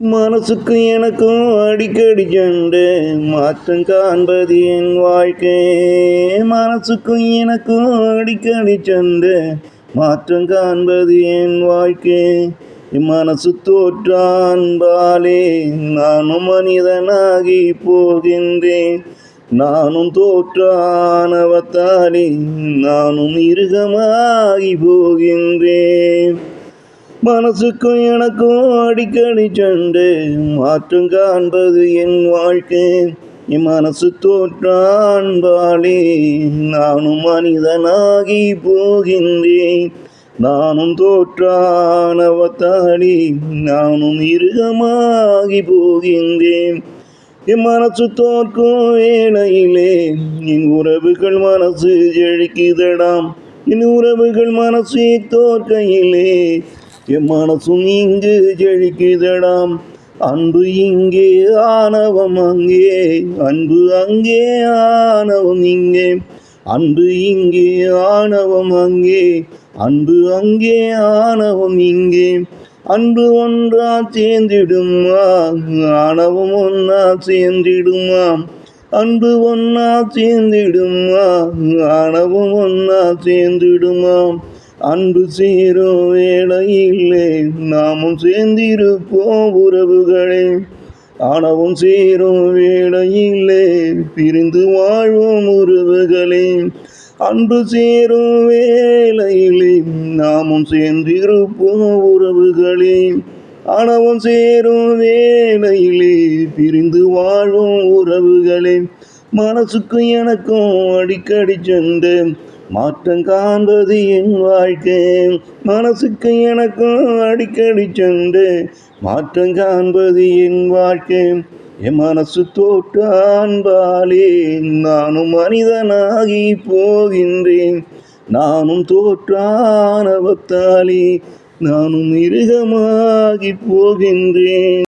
மனசுக்கு எனக்கும் அடிக்கடி சண்டை, மாற்றம் காண்பது என் வாழ்க்கை. மனசுக்கும் எனக்கும் அடிக்கடி சண்டை, மாற்றம் காண்பது என் வாழ்க்கை. மனசு தோற்றான்பாலே நானும் மனிதனாகி போகின்றேன். நானும் தோற்றானவத்தாலே நானும் மிருகமாகி போகின்றேன். மனசுக்கும் எனக்கும் அடிக்கடி சண்டை, மாற்றம் காண்பது என் வாழ்க்கை. என் மனசு தோற்றான்பாலே நானும் மனிதனாகி போகின்றேன். நானும் தோற்றானவத்தாலே நானும் மிருகமாகி போகின்றேன். என் மனசு தோற்கும் வேளையிலே என் உறவுகள் மனசு ஜெழிக்குதடாம். என் உறவுகள் மனசு தோற்கையிலே என் மனசும் இங்கு ஜெழிக்குதடாம். அன்பு இங்கே ஆணவம் அங்கே, அன்பு அங்கே ஆணவம் இங்கே. அன்பு இங்கே ஆணவம் அங்கே, அன்பு அங்கே ஆணவம் இங்கே. அன்பு ஒன்றா சேர்ந்திடுமா, ஆணவம் ஒன்றா சேர்ந்திடுமா. அன்பு ஒன்றா சேர்ந்திடுமா, ஆணவம் ஒன்றா சேர்ந்திடுமா. அன்பு சேரும் வேளையிலே நாமும் சேர்ந்திருப்போம் உறவுகளே. ஆணவம் சேரும் வேளையிலே பிரிந்து வாழ்வோம் உறவுகளே. அன்பு சேரும் வேளையிலே நாமும் சேர்ந்திருப்போம் உறவுகளே. ஆணவம் சேரும் வேளையிலே பிரிந்து வாழ்வோம் உறவுகளே. மனசுக்கு எனக்கும் அடிக்கடி சண்டை, மாற்றம் காண்பது என் வாழ்க்கை. மனசுக்கு எனக்கும் அடிக்கடி சண்டை, மாற்றம் காண்பது என் வாழ்க்கை. என் மனசு தோற்றான்பாலே நானும் மனிதனாகி போகின்றேன். நானும் தோற்றானவத்தாலே நானும் மிருகமாகி போகின்றேன்.